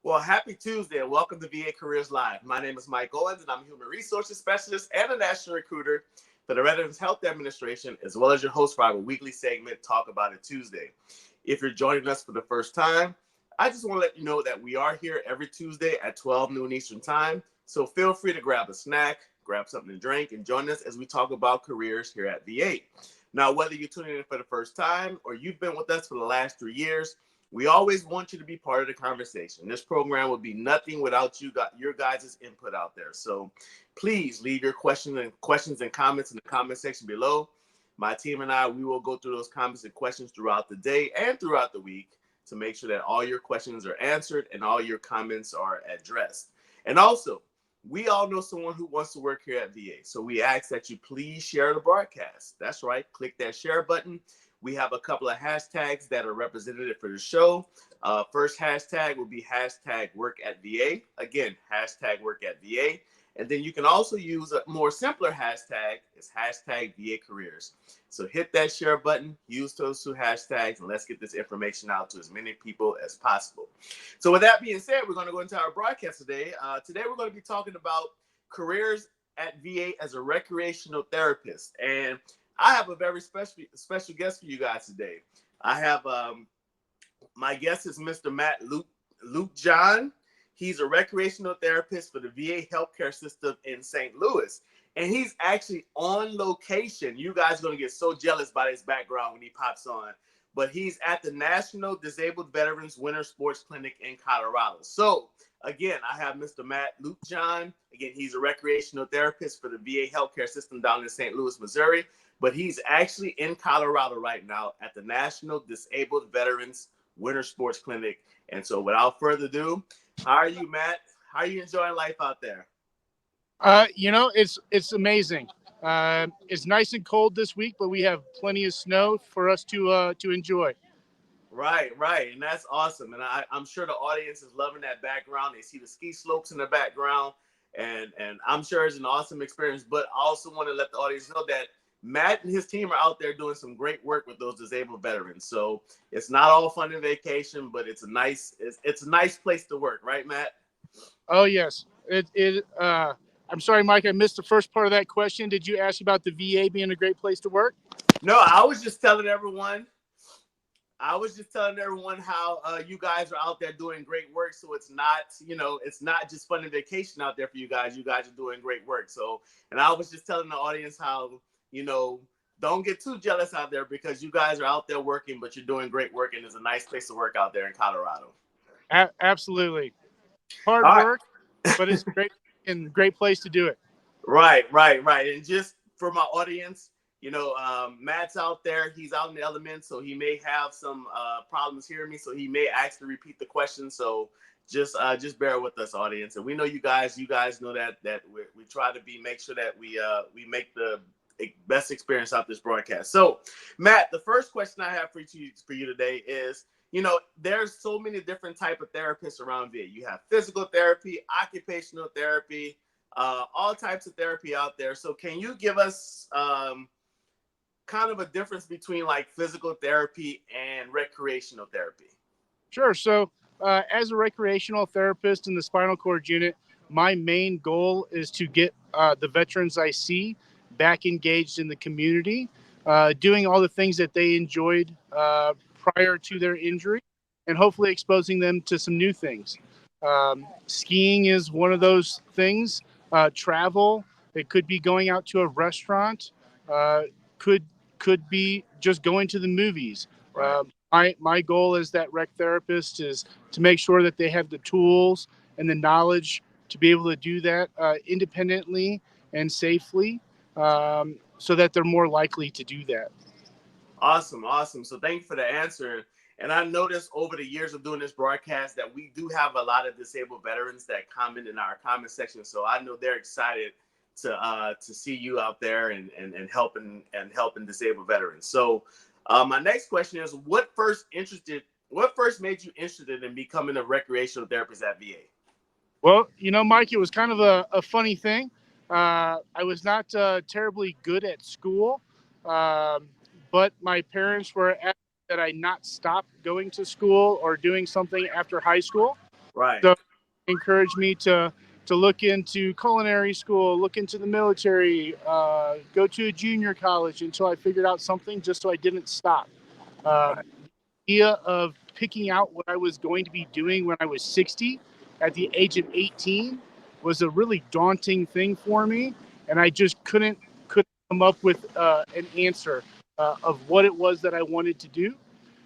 Well, happy Tuesday and welcome to VA Careers Live. My name is Mike Owens and I'm a Human Resources Specialist and a National Recruiter for the Veterans Health Administration, as well as your host for our weekly segment, Talk About It Tuesday. If you're joining us for the first time, I just want to let you know that we are here every Tuesday at 12 noon Eastern Time. So feel free to grab a snack, grab something to drink, and join us as we talk about careers here at VA. Now, whether you're tuning in for the first time or you've been with us for the last 3 years, we always want you to be part of the conversation. This program would be nothing without your guys' input out there. So please leave your questions and comments in the comment section below. My team and I, we will go through those comments and questions throughout the day and throughout the week to make sure that all your questions are answered and all your comments are addressed. And also, we all know someone who wants to work here at VA. So we ask that you please share the broadcast. That's right. Click that share button. We have a couple of hashtags that are representative for the show. First hashtag will be hashtag work at VA. Again, hashtag work at VA. And then you can also use a more simpler hashtag. It's hashtag VA careers. So hit that share button, use those two hashtags, and let's get this information out to as many people as possible. So with that being said, we're going to go into our broadcast today. Today we're going to be talking about careers at VA as a recreational therapist. And I have a very special guest for you guys today. I have my guest is Mr. Matt Luke John. He's a recreational therapist for the VA healthcare system in St. Louis. And he's actually on location. You guys are going to get so jealous by his background when he pops on. But he's at the National Disabled Veterans Winter Sports Clinic in Colorado. So, again, I have Mr. Matt Luke John. Again, he's a recreational therapist for the VA healthcare system down in St. Louis, Missouri. But he's actually in Colorado right now at the National Disabled Veterans Winter Sports Clinic. And so, without further ado, how are you, Matt? How are you enjoying life out there? It's amazing. It's nice and cold this week, but we have plenty of snow for us to enjoy. Right. And that's awesome. And I'm sure the audience is loving that background. They see the ski slopes in the background. And I'm sure it's an awesome experience. But I also want to let the audience know that Matt and his team are out there doing some great work with those disabled veterans. So it's not all fun and vacation, but it's a nice place to work, right, Matt? Oh yes, it. I'm sorry, Mike. I missed the first part of that question. Did you ask about the VA being a great place to work? No, I was just telling everyone how you guys are out there doing great work. So it's not just fun and vacation out there for you guys. You guys are doing great work. So, and I was just telling the audience how, you know, don't get too jealous out there because you guys are out there working, but you're doing great work, and it's a nice place to work out there in Colorado. Absolutely, hard All work, but it's great and great place to do it. right. And just for my audience, Matt's out there. He's out in the elements, so he may have some problems hearing me. So he may ask to repeat the question. So just bear with us, audience. And we know you guys. You guys know that we try to make sure that we make the best experience out this broadcast. So, Matt, the first question I have for you today is, there's so many different type of therapists around VA. You have physical therapy, occupational therapy, all types of therapy out there. So can you give us kind of a difference between like physical therapy and recreational therapy? Sure. So, as a recreational therapist in the spinal cord unit, my main goal is to get the veterans I see back engaged in the community, doing all the things that they enjoyed prior to their injury, and hopefully exposing them to some new things. Skiing is one of those things. Travel, it could be going out to a restaurant, uh, could could be just going to the movies. Right. My goal as that rec therapist is to make sure that they have the tools and the knowledge to be able to do that independently and safely, so that they're more likely to do that. Awesome. So thank you for the answer. And I noticed over the years of doing this broadcast that we do have a lot of disabled veterans that comment in our comment section. So I know they're excited to see you out there and helping disabled veterans. So my next question is, what first made you interested in becoming a recreational therapist at VA? Well, Mike, it was kind of a funny thing. I was not terribly good at school, um, but my parents were adamant that I not stop going to school or doing something after high school. Right. So encouraged me to look into culinary school, look into the military, go to a junior college until I figured out something, just so I didn't stop. Right. Idea of picking out what I was going to be doing when I was 60 at the age of 18 was a really daunting thing for me, and I just couldn't come up with an answer of what it was that I wanted to do.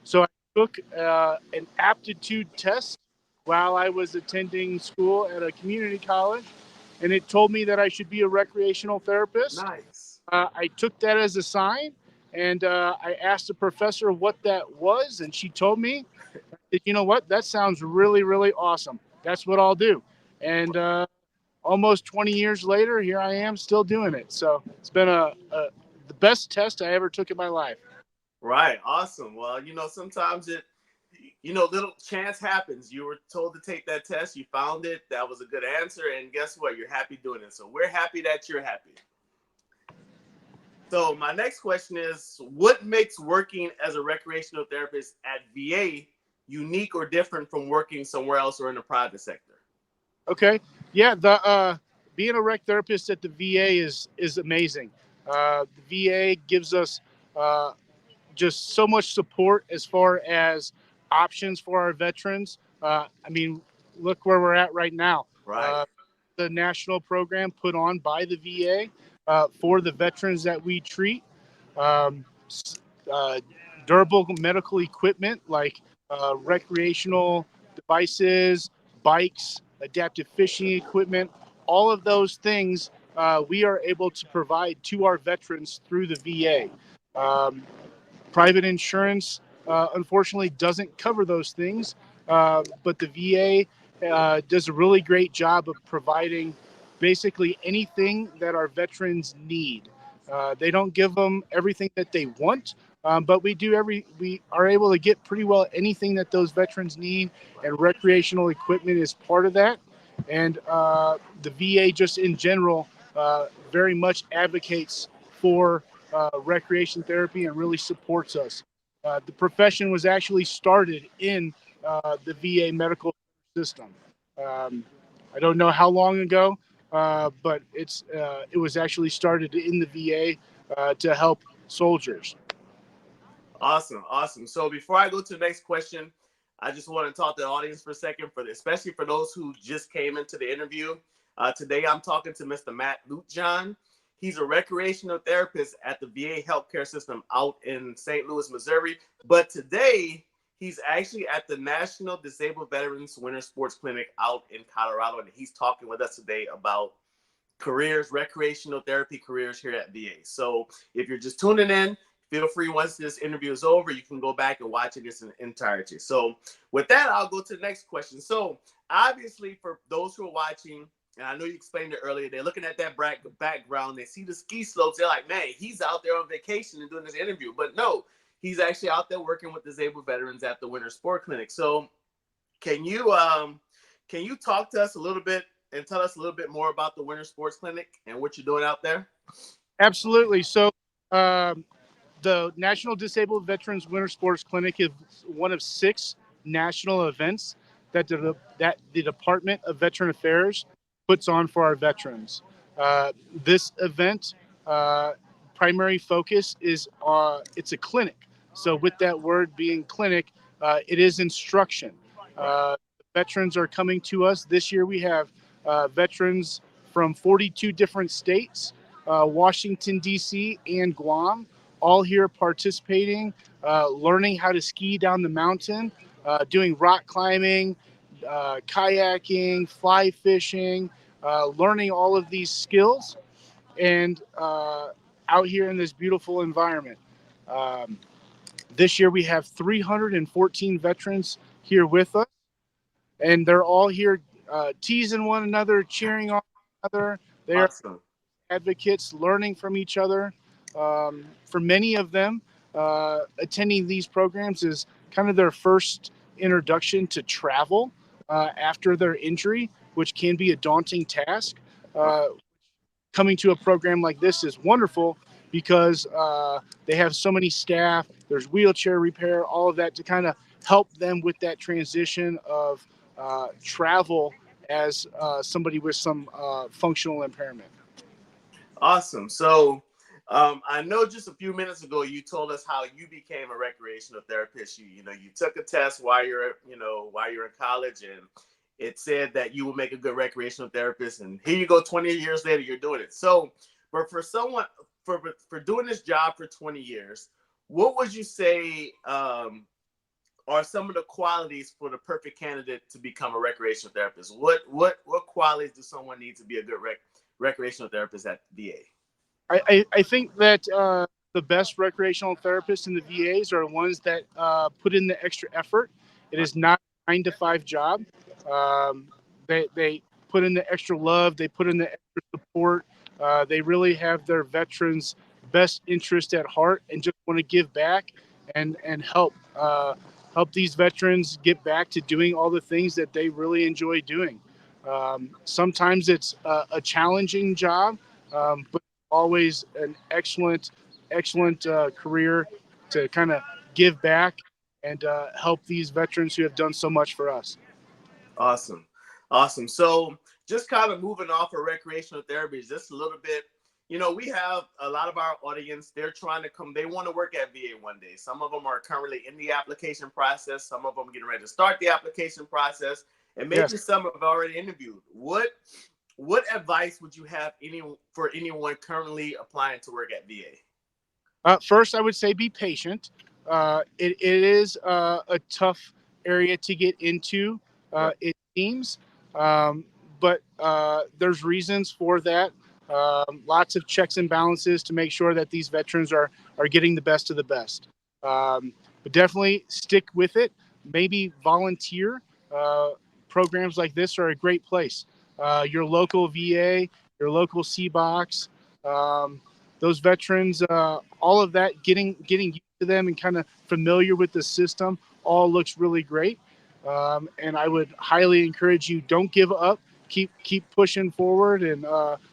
So I took an aptitude test while I was attending school at a community college, and it told me that I should be a recreational therapist. Nice. I took that as a sign, and I asked the professor what that was, and she told me, you know what, that sounds really, really awesome. That's what I'll do. And almost 20 years later, here I am still doing it. So it's been the best test I ever took in my life. Right. Awesome. Well, sometimes little chance happens. You were told to take that test. You found it. That was a good answer. And guess what? You're happy doing it. So we're happy that you're happy. So my next question is, what makes working as a recreational therapist at VA unique or different from working somewhere else or in the private sector? Okay. Yeah. The being a rec therapist at the VA is amazing. The VA gives us uh, just so much support as far as options for our veterans. I mean, look where we're at right now. Right. The national program put on by the VA for the veterans that we treat. Um, uh, Durable medical equipment like recreational devices, bikes, adaptive fishing equipment, all of those things we are able to provide to our veterans through the VA. Private insurance, unfortunately, doesn't cover those things, but the VA does a really great job of providing basically anything that our veterans need. They don't give them everything that they want, but we are able to get pretty well anything that those veterans need, and recreational equipment is part of that. And the VA, just in general, very much advocates for recreation therapy and really supports us. The profession was actually started in the VA medical system. Um, I don't know how long ago, but it was actually started in the VA to help soldiers. Awesome, awesome. So before I go to the next question, I just want to talk to the audience for a second, especially for those who just came into the interview. Today, I'm talking to Mr. Matt Lutejohn. He's a recreational therapist at the VA healthcare system out in St. Louis, Missouri. But today, he's actually at the National Disabled Veterans Winter Sports Clinic out in Colorado, and he's talking with us today about careers, recreational therapy careers here at VA. So if you're just tuning in, feel free, once this interview is over, you can go back and watch it in entirety. So with that, I'll go to the next question. So obviously, for those who are watching, and I know you explained it earlier, they're looking at that background, they see the ski slopes, they're like, man, he's out there on vacation and doing this interview. But no, he's actually out there working with disabled veterans at the Winter Sport Clinic. So can you talk to us a little bit and tell us a little bit more about the Winter Sports Clinic and what you're doing out there? Absolutely. So, the National Disabled Veterans Winter Sports Clinic is one of 6 national events that the Department of Veteran Affairs puts on for our veterans. This event primary focus is it's a clinic. So with that word being clinic, it is instruction. Veterans are coming to us this year. We have veterans from 42 different states, Washington D.C. and Guam, all here participating, learning how to ski down the mountain, doing rock climbing, kayaking, fly fishing, learning all of these skills, and out here in this beautiful environment. Um, this year we have 314 veterans here with us, and they're all here teasing one another, cheering on one another. They are Awesome. advocates, learning from each other. For many of them, attending these programs is kind of their first introduction to travel after their injury, which can be a daunting task. Uh, Coming to a program like this is wonderful because they have so many staff. There's wheelchair repair, all of that to kind of help them with that transition of travel as somebody with some functional impairment. Awesome. So, I know just a few minutes ago you told us how you became a recreational therapist. You took a test while you're in college, and it said that you would make a good recreational therapist. And here you go, 20 years later, you're doing it. So, but for someone for doing this job for 20 years, what would you say are some of the qualities for the perfect candidate to become a recreational therapist? What qualities do someone need to be a good recreational therapist at VA? I think that the best recreational therapists in the VAs are ones that put in the extra effort. It is not a 9 to 5 job. Um, they put in the extra love. They put in the extra support. They really have their veterans' best interest at heart and just want to give back and help these veterans get back to doing all the things that they really enjoy doing. Sometimes it's a challenging job, but always an excellent career to kind of give back and help these veterans who have done so much for us. Awesome. Awesome. So just kind of moving off of recreational therapy, just a little bit, we have a lot of our audience, they're trying to come, they want to work at VA one day. Some of them are currently in the application process. Some of them getting ready to start the application process, and maybe Yes. some have already interviewed. What advice would you have for anyone currently applying to work at VA? First, I would say be patient. It is a tough area to get into, Right. it seems, but there's reasons for that. Lots of checks and balances to make sure that these veterans are getting the best of the best. But definitely stick with it. Maybe volunteer. Uh, Programs like this are a great place. Your local VA, your local CBOX. Those veterans, all of that, getting used to them and kind of familiar with the system, all looks really great. And I would highly encourage you, don't give up. Keep pushing forward and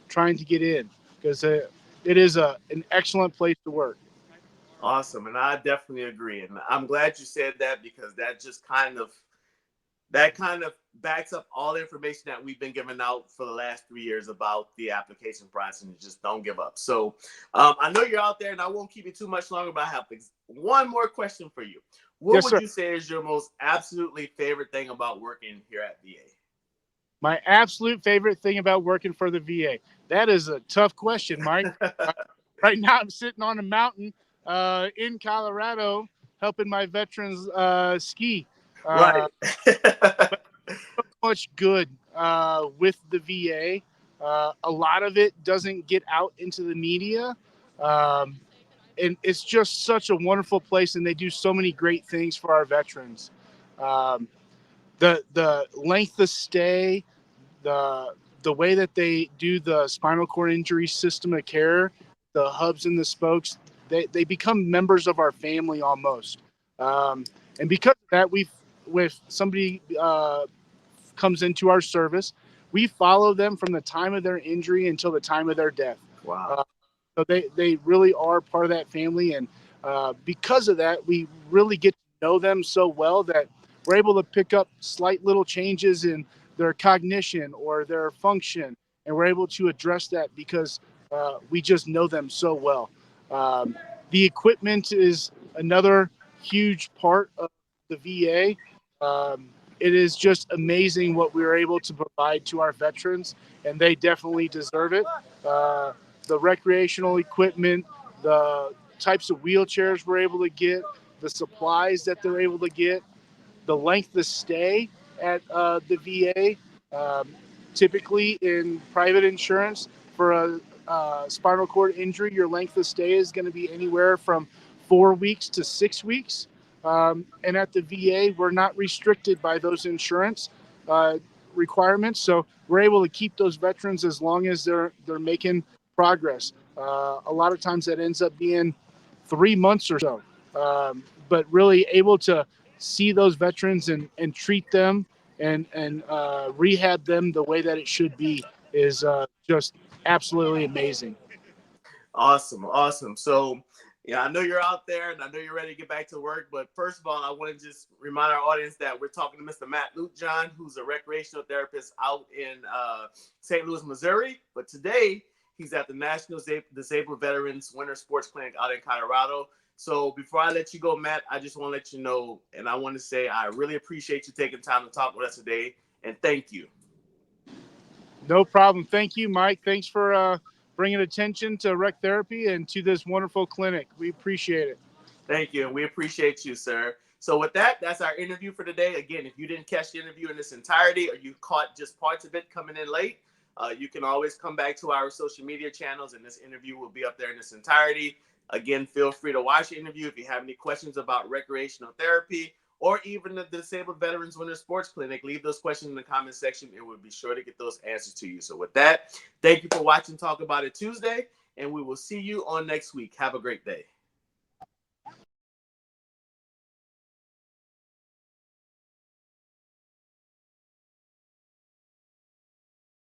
trying to get in, because it is an excellent place to work. Awesome. And I definitely agree. And I'm glad you said that, because that kind of backs up all the information that we've been giving out for the last 3 years about the application process, and just don't give up. So I know you're out there, and I won't keep you too much longer, but I have one more question for you. What Yes, would sir. you say is your most absolutely favorite thing about working here at VA? My absolute favorite thing about working for the VA. That is a tough question, Mike. Uh, right now, I'm sitting on a mountain in Colorado helping my veterans ski. Right. Uh, much good with the VA. A lot of it doesn't get out into the media. Um, and it's just such a wonderful place, and they do so many great things for our veterans. Um, the length of stay, the way that they do the spinal cord injury system of care, the hubs and the spokes, they become members of our family almost. And because of that, with somebody comes into our service, we follow them from the time of their injury until the time of their death. Wow. Uh, so they really are part of that family, and because of that, we really get to know them so well that we're able to pick up slight little changes in their cognition or their function, and we're able to address that because we just know them so well. Um, the equipment is another huge part of the VA. It is just amazing what we are able to provide to our veterans, and they definitely deserve it. Uh, the recreational equipment, the types of wheelchairs we're able to get, the supplies that they're able to get, the length of stay at the VA. Um, Typically, in private insurance, for a spinal cord injury, your length of stay is going to be anywhere from 4 weeks to 6 weeks. And at the VA, we're not restricted by those insurance uh, requirements, so we're able to keep those veterans as long as they're making progress. A lot of times that ends up being 3 months or so, but really able to see those veterans and treat them and rehab them the way that it should be is just absolutely amazing. Awesome. Awesome. So Yeah, I know you're out there and I know you're ready to get back to work. But first of all, I want to just remind our audience that we're talking to Mr. Matt Lukejohn, who's a recreational therapist out in St. Louis, Missouri. But today, he's at the National Disabled Veterans Winter Sports Clinic out in Colorado. So before I let you go, Matt, I just want to let you know, and I want to say I really appreciate you taking time to talk with us today, and thank you. No problem. Thank you, Mike. Thanks for bringing attention to rec therapy and to this wonderful clinic. We appreciate it. Thank you, and we appreciate you, sir. So with that, that's our interview for today. Again, if you didn't catch the interview in its entirety or you caught just parts of it coming in late, you can always come back to our social media channels, and this interview will be up there in its entirety. Again, feel free to watch the interview if you have any questions about recreational therapy or even the Disabled Veterans Winter Sports Clinic. Leave those questions in the comment section, and we'll be sure to get those answers to you. So with that, thank you for watching Talk About It Tuesday, and we will see you on next week. Have a great day.